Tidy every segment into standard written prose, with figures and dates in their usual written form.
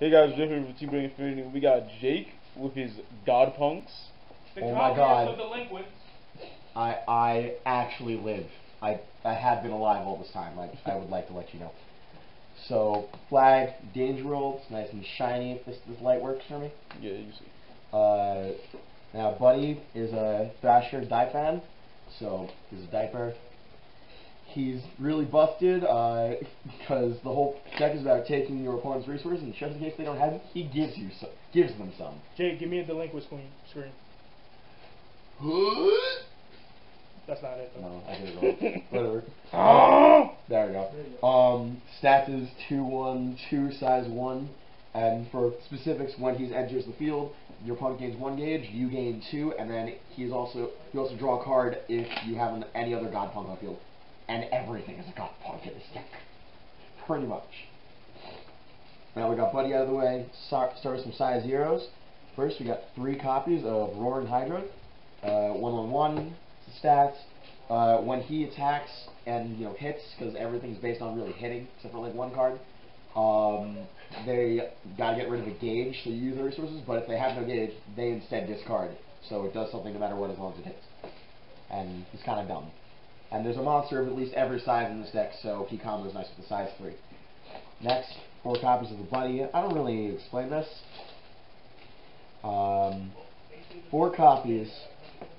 Hey guys, Jeff here for TBIInfinitey. We got Jake with his Godpunks. Oh my god. I actually live. I have been alive all this time. I would like to let you know. So, flag, danger roll, it's nice and shiny if this light works for me. Yeah, you see. Now Buddy is a Thrasher Dipan, so he's a diaper. He's really busted because the whole deck is about taking your opponent's resources, and just in case they don't have it, he gives them some. Jake, give me a delinquent screen. That's not it, though. No, I did it wrong. Whatever. There we go. Stats is 2/1, 2 size 1, and for specifics, when he enters the field, your opponent gains 1 gauge, you gain 2, and then you also draw a card if you have any other Godpunk on field. And everything is a Godpunk in this deck. Pretty much. Now we got Buddy out of the way. Start with some size zeros. First, we got 3 copies of Roaring Hydra. 1/1, stats. When he attacks and hits, because everything's based on really hitting, except for like 1 card, they gotta get rid of a gauge to use their resources. But if they have no gauge, they instead discard. So it does something no matter what, as long as it hits. And it's kind of dumb. And there's a monster of at least every size in this deck, so he combos nice with the size 3. Next, 4 copies of the Buddy. I don't really explain this. 4 copies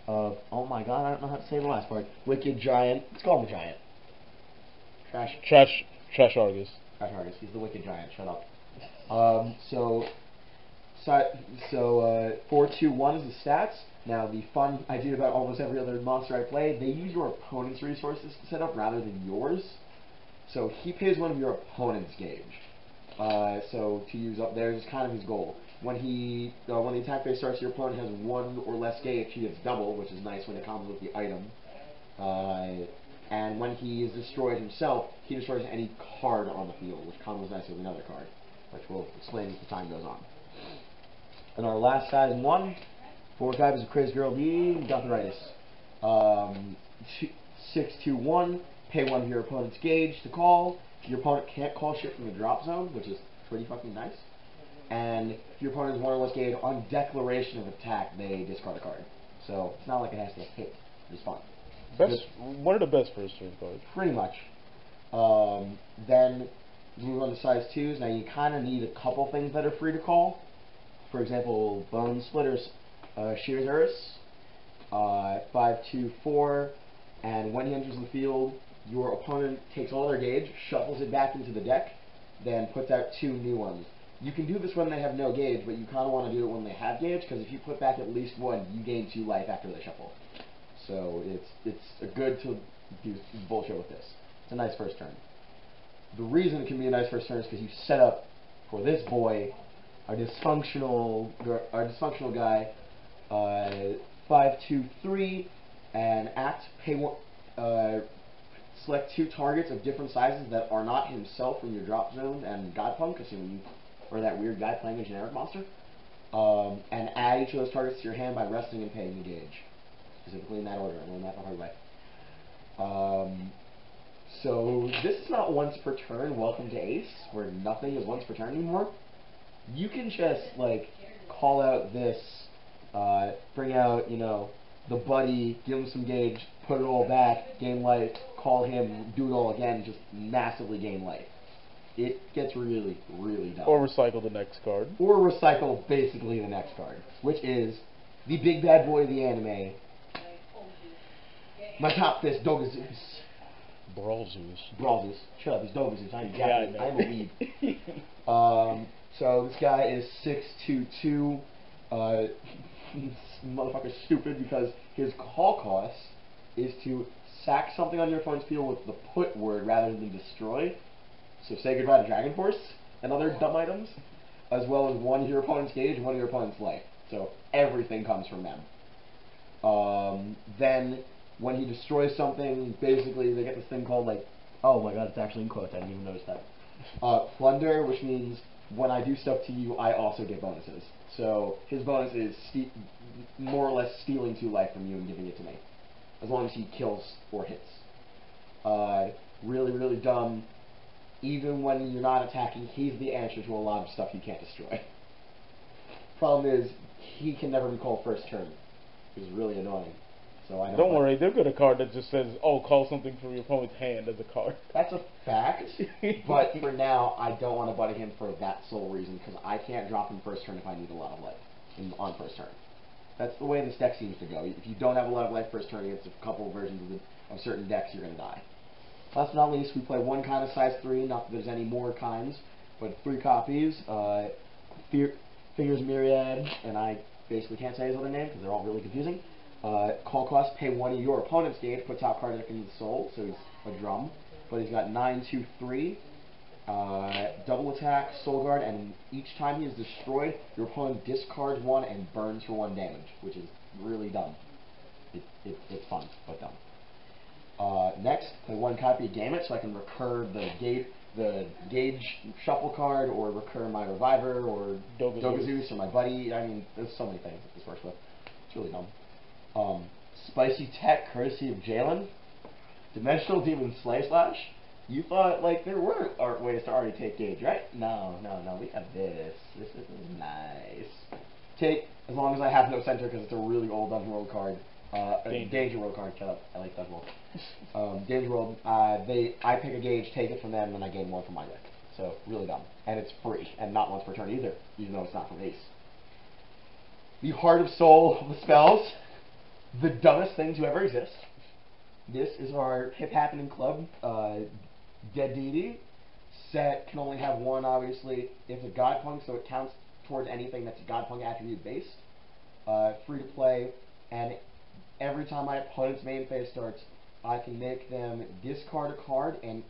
of, oh my god, I don't know how to say the last part. Wicked Giant. Let's call him the Giant. Trash Argus. Trash Argus. He's the Wicked Giant. Shut up. 4/2/1 is the stats. Now, the fun I do about almost every other monster I play, they use your opponent's resources to set up rather than yours. So he pays one of your opponent's gauge. So to use up there is kind of his goal. When the attack phase starts, your opponent has 1 or less gauge, he gets double, which is nice when it combos with the item. And when he is destroyed himself, he destroys any card on the field, which combos nice with another card, which we'll explain as the time goes on. And our last size 1. 4 copies of Crazy Girl D, Gutheritis. 6/2/1, pay 1 of your opponent's gauge to call. Your opponent can't call shit from the drop zone, which is pretty fucking nice. And if your opponent has 1 or less gauge, on declaration of attack, they discard a card. So it's not like it has to hit. It's fun. One of the best first turn cards. Pretty much. Then move on to size 2s. Now you kind of need a couple things that are free to call. For example, Bone Splitters. Shears Urus, 5/2/4, and when he enters the field, your opponent takes all their gauge, shuffles it back into the deck, then puts out 2 new ones. You can do this when they have no gauge, but you kind of want to do it when they have gauge, because if you put back at least 1, you gain 2 life after they shuffle. So it's good to do bullshit with this. It's a nice first turn. The reason it can be a nice first turn is because you set up for this boy, our dysfunctional guy. 5/2/3, and pay 1. Select 2 targets of different sizes that are not himself from your drop zone and Godpunk, or that weird guy playing a generic monster, and add each of those targets to your hand by resting and paying the gauge, specifically in that order. I learned that the hard way. So this is not once per turn. Welcome to Ace, where nothing is once per turn anymore. You can just call out this. Bring out, the Buddy, give him some gauge, put it all back, gain life, call him, do it all again, just massively gain life. It gets really, really dumb. Or recycle the next card. Or recycle basically the next card, which is the big bad boy of the anime, my top fist, Dogazeus. Brawlzeus. Shut up, he's Dogazeus. I'm a weeb. So this guy is 6/2/2. This motherfucker's stupid because his call cost is to sack something on your opponent's field with the put word rather than destroy. So say goodbye to Dragon Force and other dumb items, as well as 1 of your opponent's gauge and 1 of your opponent's life. So everything comes from them. Then when he destroys something, basically they get this thing called oh my god, it's actually in quotes. I didn't even notice that. Plunder, which means when I do stuff to you, I also get bonuses. So his bonus is more or less stealing 2 life from you and giving it to me, as long as he kills or hits. Really, really dumb. even when you're not attacking, he's the answer to a lot of stuff you can't destroy. Problem is, he can never be called first turn, which is really annoying. So I don't worry, they'll get a card that just says, "Oh, call something from your opponent's hand" as a card. That's a fact, but for now, I don't want to buddy him for that sole reason, because I can't drop him first turn if I need a lot of life on first turn. That's the way this deck seems to go. If you don't have a lot of life first turn against a couple of versions of certain decks, you're going to die. Last but not least, we play one kind of size 3, not that there's any more kinds, but 3 copies. Fingers Myriad, and I basically can't say his other name because they're all really confusing. Call cost, pay 1 of your opponent's gauge, puts out card deck into the soul, so he's a drum. But he's got 9, 2, 3, double attack, soul guard, and each time he is destroyed, your opponent discards 1 and burns for 1 damage, which is really dumb. It's fun, but dumb. Next, play 1 copy of Gamut, so I can recur the gauge shuffle card, or recur my Reviver, or Dogazeus, or my Buddy. I mean, there's so many things that this works with. It's really dumb. Spicy Tech, courtesy of Jalen. Dimensional Demon Slay Slash. You thought, like, there were ways to already take gauge, right? No, we have this. This is nice. Take, as long as I have no center, because it's a really old Dungeon World card. Danger World card, shut up. I like Dungeon World. Danger World, I pick a gauge, take it from them, and I gain 1 from my deck. So, really dumb. And it's free, and not once per turn either, even though it's not from Ace. The Heart of Soul of the spells. The dumbest thing to ever exist. This is our Hip Happening Club, Dead Deity. Set can only have 1, obviously. It's a Godpunk, so it counts towards anything that's Godpunk attribute based. Free to play, and every time my opponent's main phase starts, I can make them discard a card, and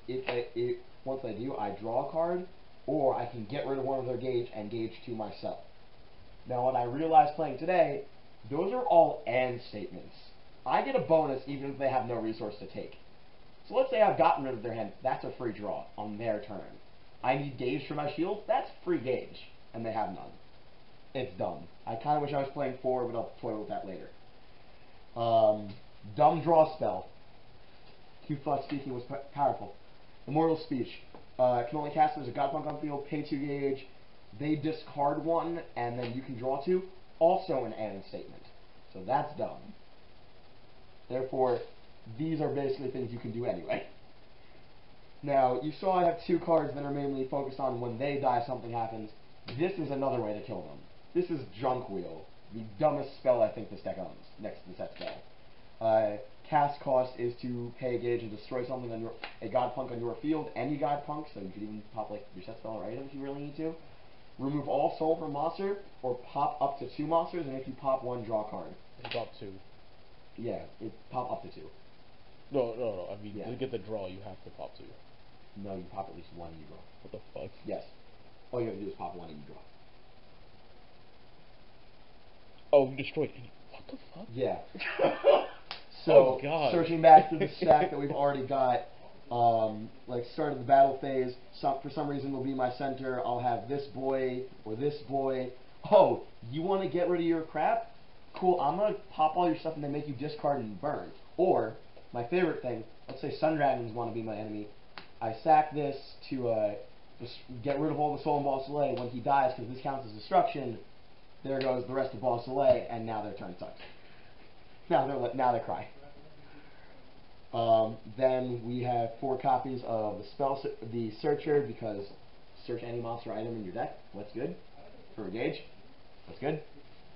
once they do, I draw a card, or I can get rid of 1 of their gauge and gauge 2 myself. Now, what I realized playing today, those are all and statements. I get a bonus even if they have no resource to take. So let's say I've gotten rid of their hand, that's a free draw on their turn. I need gauge for my shield, that's free gauge, and they have none. It's dumb. I kind of wish I was playing 4, but I'll toy with that later. Dumb draw spell. Cute Thought Speaking was powerful. Immortal Speech. Can only cast as a Godpunk on field, pay 2 gauge. They discard 1, and then you can draw 2. Also an and statement. So that's dumb. Therefore, these are basically things you can do anyway. Now, you saw I have 2 cards that are mainly focused on when they die, something happens. This is another way to kill them. This is Junk Wheel, the dumbest spell I think this deck owns, next to the set spell. Cast cost is to pay a gauge and destroy something on a Godpunk on your field, any Godpunk, so you could even pop like your set spell or item if you really need to. Remove all soul from monster, or pop up to 2 monsters, and if you pop 1, draw a card. Pop 2. Yeah, pop up to 2. No. I mean, to get the draw, you have to pop 2. No, you pop at least 1 and you draw. What the fuck? Yes. All you have to do is pop 1 and you draw. Oh, you destroyed any. What the fuck? Yeah. So, oh, God. Searching back through the stack that we've already got, like start of the battle phase, for some reason will be my center. I'll have this boy or this boy. Oh, you want to get rid of your crap? Cool, I'm going to pop all your stuff and then make you discard and burn. Or, my favorite thing, let's say Sun Dragons want to be my enemy. I sack this to just get rid of all the soul in Ball Soleil. When he dies, because this counts as destruction, there goes the rest of Ball Soleil, and now their turn sucks. Now they cry. Then we have 4 copies of the Searcher, because search any monster item in your deck. What's good? For a gauge. That's good.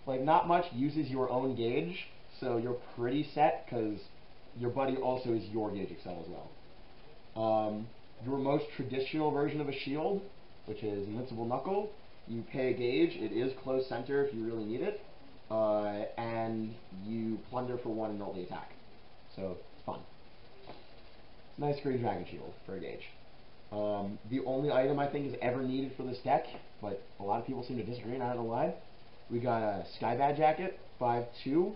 Like, not much uses your own gauge, so you're pretty set, because your buddy also is your gauge excel as well. Your most traditional version of a shield, which is Invincible Knuckle, you pay a gauge, it is close center if you really need it, and you plunder for 1 and roll the attack. So, it's fun. Nice green dragon shield for a gauge. The only item I think is ever needed for this deck, but a lot of people seem to disagree and I don't know why. We got a Skybad Jacket, 5/2,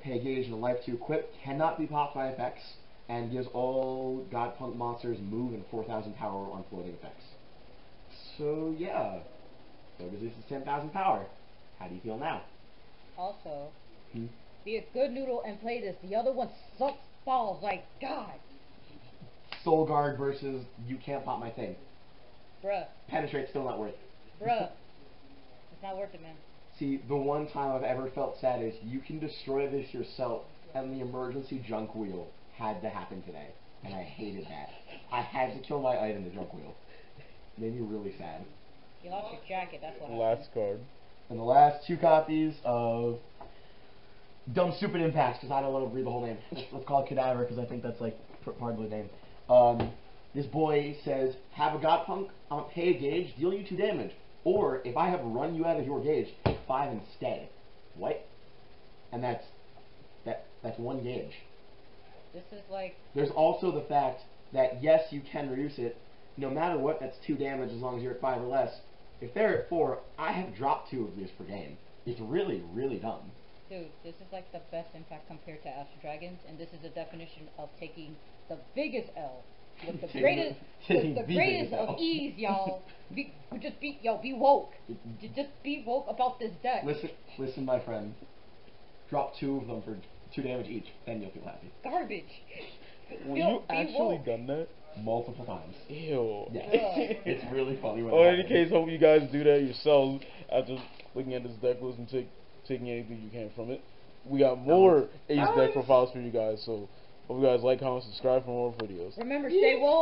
pay a gauge and a life to equip, cannot be popped by effects, and gives all Godpunk monsters move and 4,000 power on floating effects. So yeah, Dogazeus is 10,000 power. How do you feel now? Also, be a good noodle and play this. The other one sucks balls like God. Soul Guard versus you can't pop my thing. Bruh. Penetrate, still not worth it. Bruh. It's not worth it, man. See, the one time I've ever felt sad is you can destroy this yourself, and the emergency junk wheel had to happen today. And I hated that. I had to kill my item, the junk wheel. Made me really sad. You lost your jacket, that's what Last card. And the last 2 copies of Dumb Stupid Impacts, because I don't want to read the whole name. Let's call it Cadaver, because I think that's like part of the name. This boy says, have a Godpunk, pay a gauge, deal you 2 damage. Or, if I have run you out of your gauge, take 5 instead. What? And that's 1 gauge. This is like... There's also the fact that, yes, you can reduce it. No matter what, that's 2 damage as long as you're at 5 or less. If they're at 4, I have dropped 2 of these per game. It's really, really dumb. Dude, this is like the best impact compared to Astro Dragons, and this is the definition of taking the biggest L. With the greatest, with the greatest of ease, y'all. Be woke. Just be woke about this deck. Listen, my friend. Drop 2 of them for 2 damage each, then you'll feel happy. Garbage. Were you actually done that? Multiple times. Ew. Yes. It's really funny when Well, it in any happens. case, hope you guys do that yourselves after looking at this deck list and taking anything you can from it. We got more Ace deck profiles for you guys, so hope you guys like, comment, subscribe for more videos. Remember, stay woke.